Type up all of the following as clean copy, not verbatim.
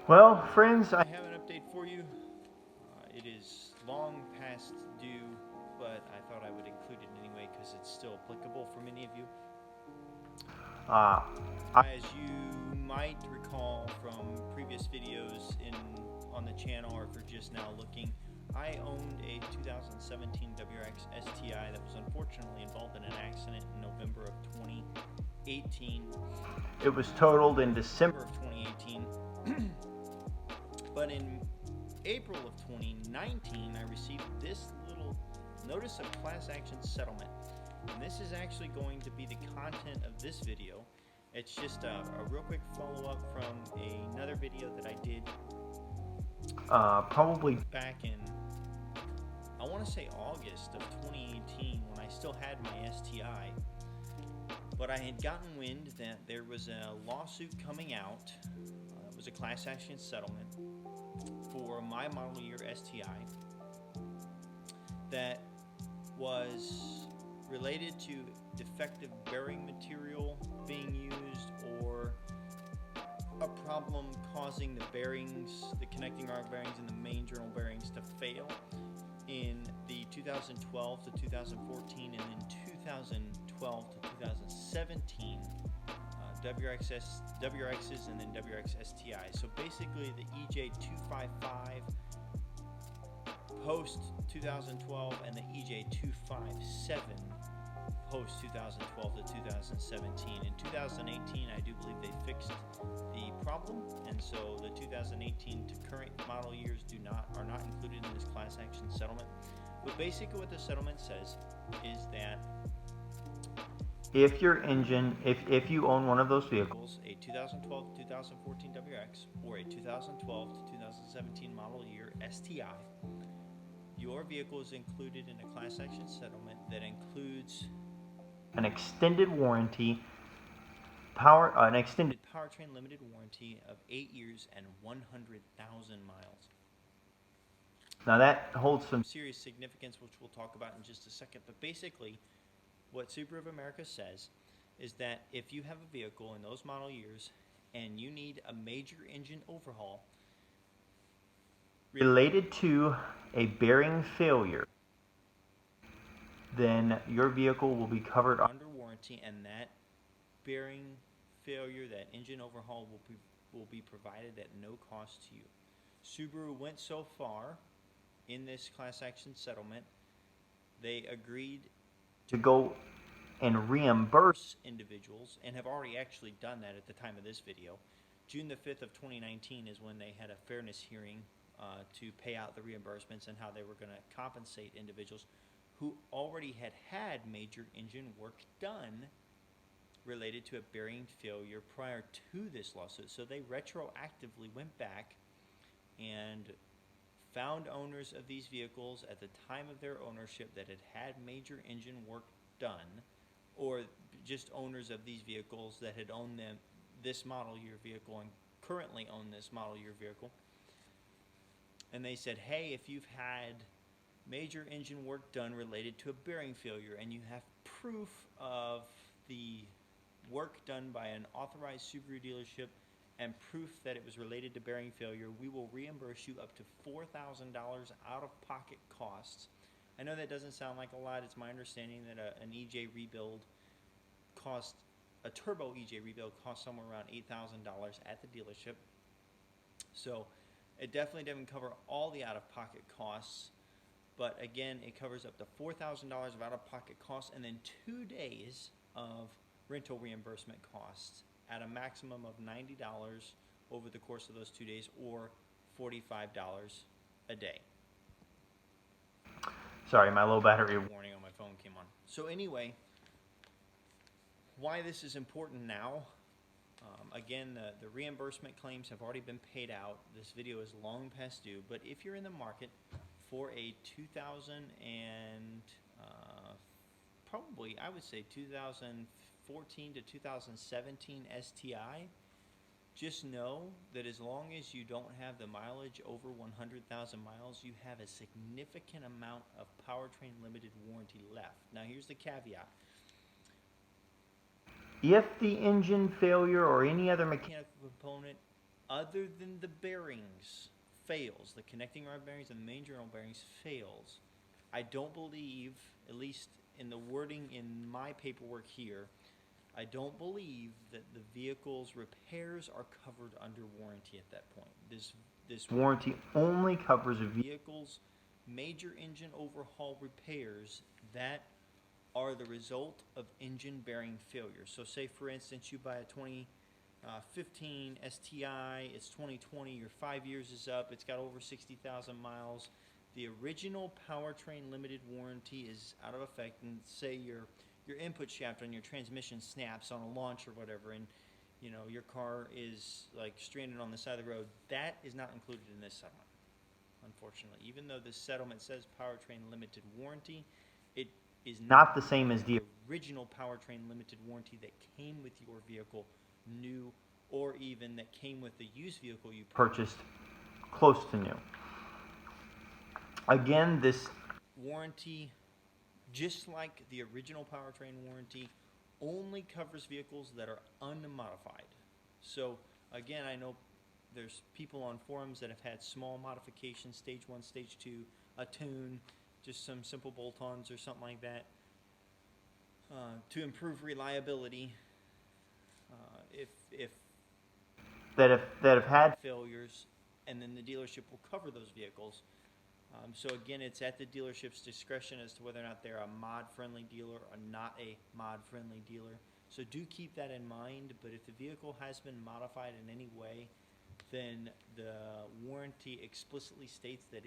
Well, friends, I have an update for you. It is long past due, but I thought I would include it anyway because it's still applicable for many of you. uh, As you might recall from previous videos on the channel, or if you're just now looking, I owned a 2017 WRX STI that was unfortunately involved in an accident in November of 2018. it was totaled in December of 2018. But in April of 2019, I received this little notice of class action settlement. And this is actually going to be the content of this video. It's just a real quick follow-up from another video that I did probably back in, I want to say August of 2018, when I still had my STI. But I had gotten wind that there was a lawsuit coming out. It was a class action settlement for my model year STI that was related to defective bearing material being used, or a problem causing the bearings, the connecting arc bearings and the main journal bearings to fail in the 2012 to 2014 and then 2012 to 2017 WRXs and then WRX STI. So basically the EJ255 post 2012 and the EJ257 post 2012 to 2017. In 2018, I do believe they fixed the problem, and so the 2018 to current model years are not included in this class action settlement. But basically what the settlement says is that if your engine, if you own one of those vehicles, a 2012 to 2014 WRX or a 2012 to 2017 model year STI, your vehicle is included in a class action settlement that includes an extended warranty, an extended powertrain limited warranty of 8 years and 100,000 miles. Now that holds some serious significance, which we'll talk about in just a second. But basically, what Subaru of America says is that if you have a vehicle in those model years and you need a major engine overhaul related to a bearing failure, then your vehicle will be covered under warranty, and that bearing failure, that engine overhaul will be provided at no cost to you. Subaru went so far in this class action settlement, they agreed to go and reimburse individuals, and have already actually done that at the time of this video. June the 5th of 2019 is when they had a fairness hearing to pay out the reimbursements and how they were going to compensate individuals who already had major engine work done related to a bearing failure prior to this lawsuit. So they retroactively went back and found owners of these vehicles at the time of their ownership that had major engine work done, or just owners of these vehicles that had owned this model year vehicle and currently own this model year vehicle. And they said, hey, if you've had major engine work done related to a bearing failure and you have proof of the work done by an authorized Subaru dealership and proof that it was related to bearing failure, we will reimburse you up to $4,000 out-of-pocket costs. I know that doesn't sound like a lot. It's my understanding that an EJ rebuild a turbo EJ rebuild costs somewhere around $8,000 at the dealership. So it definitely doesn't cover all the out-of-pocket costs, but again, it covers up to $4,000 of out-of-pocket costs and then 2 days of rental reimbursement costs at a maximum of $90 over the course of those 2 days, or $45 a day. Sorry, my low battery warning on my phone came on. So anyway, why this is important now, again, the reimbursement claims have already been paid out. This video is long past due, but if you're in the market for a 2014 to 2017 STI, just know that as long as you don't have the mileage over 100,000 miles, you have a significant amount of powertrain limited warranty left. Now here's the caveat. If the engine failure or any other mechanical component other than the bearings fails, the connecting rod bearings and the main journal bearings fails, I don't believe, at least in the wording in my paperwork here, I don't believe that the vehicle's repairs are covered under warranty at that point. This warranty only covers vehicles' major engine overhaul repairs that are the result of engine bearing failure. So say, for instance, you buy a 2015 STI, it's 2020, your 5 years is up, it's got over 60,000 miles. The original powertrain limited warranty is out of effect, and say your input shaft on your transmission snaps on a launch or whatever, and you know your car is like stranded on the side of the road. That is not included in this settlement, unfortunately. Even though this settlement says powertrain limited warranty, it is not the same as the original powertrain limited warranty that came with your vehicle, new, or even that came with the used vehicle you purchased close to new. Again, this warranty, just like the original powertrain warranty, only covers vehicles that are unmodified. So again, I know there's people on forums that have had small modifications, stage 1, stage 2, a tune, just some simple bolt-ons or something like that, to improve reliability. If that have had failures, and then the dealership will cover those vehicles. So again, it's at the dealership's discretion as to whether or not they're a mod-friendly dealer or not a mod-friendly dealer. So do keep that in mind. But if the vehicle has been modified in any way, then the warranty explicitly states that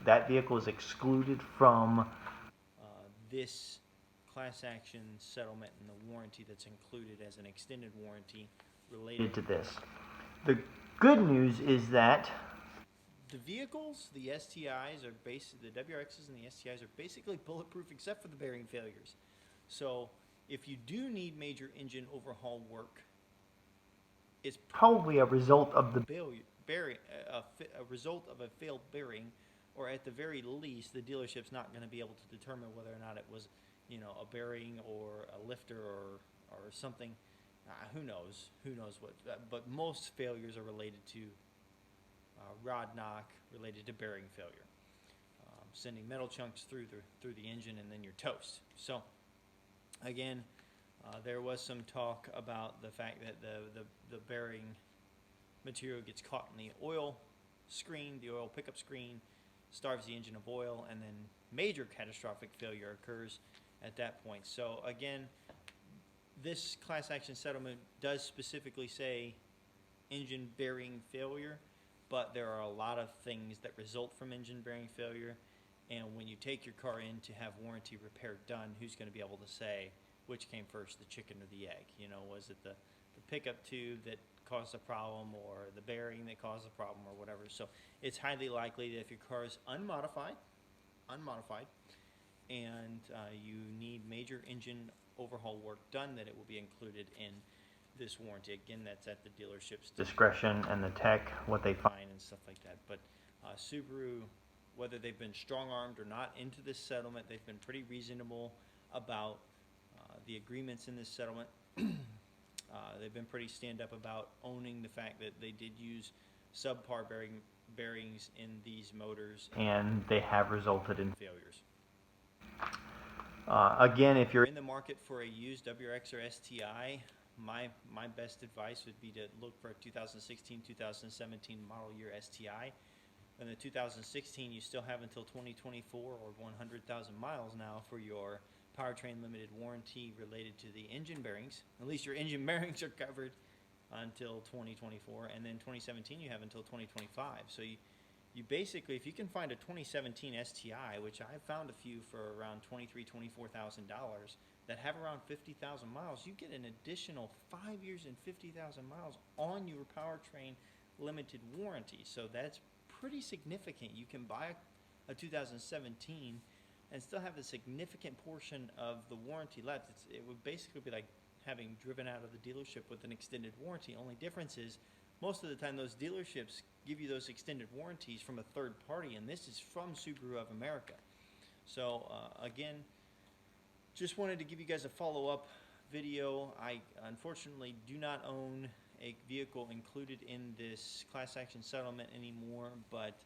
that vehicle is excluded from this class action settlement and the warranty that's included as an extended warranty related to this. The good news is that the vehicles, the STIs are the WRXs and the STIs are basically bulletproof except for the bearing failures. So if you do need major engine overhaul work, it's probably a result of the a result of a failed bearing, or at the very least, the dealership's not going to be able to determine whether or not it was, you know, a bearing or a lifter or something. Who knows? Who knows what? But most failures are related to rod knock, related to bearing failure, sending metal chunks through the engine, and then you're toast. So again, there was some talk about the fact that the bearing material gets caught in the oil screen, the oil pickup screen, starves the engine of oil, and then major catastrophic failure occurs at that point. So again, this class action settlement does specifically say engine bearing failure, but there are a lot of things that result from engine bearing failure, and when you take your car in to have warranty repair done, who's going to be able to say which came first, the chicken or the egg? You know, was it the pickup tube that caused a problem, or the bearing that caused the problem, or whatever? So it's highly likely that if your car is unmodified, and you need major engine overhaul work done, that it will be included in this warranty. Again, that's at the dealership's discretion and the tech, what they find and stuff like that. But Subaru, whether they've been strong-armed or not into this settlement, they've been pretty reasonable about the agreements in this settlement. They've been pretty stand-up about owning the fact that they did use subpar bearings in these motors, and they have resulted in failures. Again, if you're in the market for a used WRX or STI, my best advice would be to look for a 2016, 2017 model year STI. In the 2016, you still have until 2024 or 100,000 miles now for your powertrain limited warranty related to the engine bearings. At least your engine bearings are covered until 2024, and then 2017 you have until 2025. So you basically, if you can find a 2017 STI, which I've found a few for around $23,000, $24,000 that have around 50,000 miles, you get an additional 5 years and 50,000 miles on your powertrain limited warranty. So that's pretty significant. You can buy a 2017 and still have a significant portion of the warranty left. It would basically be like having driven out of the dealership with an extended warranty. Only difference is, most of the time those dealerships give you those extended warranties from a third party, and this is from Subaru of America. So again, just wanted to give you guys a follow-up video, I unfortunately do not own a vehicle included in this class action settlement anymore, but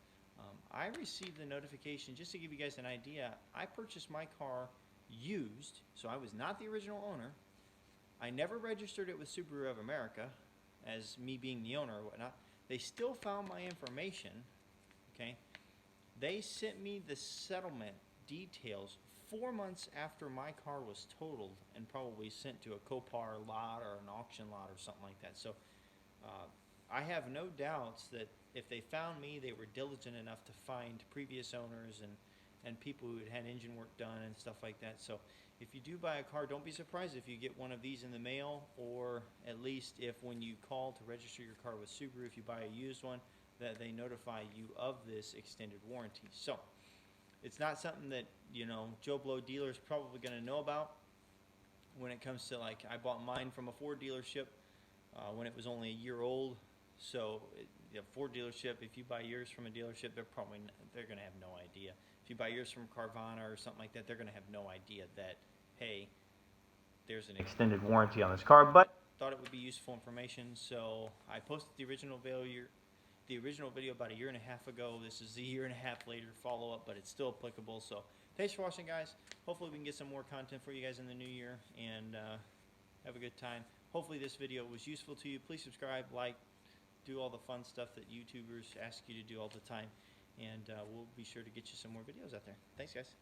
I received the notification, just to give you guys an idea. I purchased my car used, so I was not the original owner. I never registered it with Subaru of America as me being the owner or whatnot. They still found my information, okay? They sent me the settlement details 4 months after my car was totaled and probably sent to a Copar lot or an auction lot or something like that. So I have no doubts that if they found me, they were diligent enough to find previous owners and people who had engine work done and stuff like that. So if you do buy a car, don't be surprised if you get one of these in the mail, or at least if when you call to register your car with Subaru, if you buy a used one, that they notify you of this extended warranty. So it's not something that, you know, Joe Blow dealer is probably going to know about when it comes to, like, I bought mine from a Ford dealership when it was only a year old. So the Ford dealership, if you buy yours from a dealership, they're going to have no idea. If you buy yours from Carvana or something like that, they're going to have no idea that, hey, there's an extended warranty on this car. But thought it would be useful information, so I posted the original video about a year and a half ago. This is a year and a half later follow-up, but it's still applicable. So thanks for watching, guys. Hopefully we can get some more content for you guys in the new year, and have a good time. Hopefully this video was useful to you. Please subscribe, like, do all the fun stuff that YouTubers ask you to do all the time, and we'll be sure to get you some more videos out there. Thanks, guys.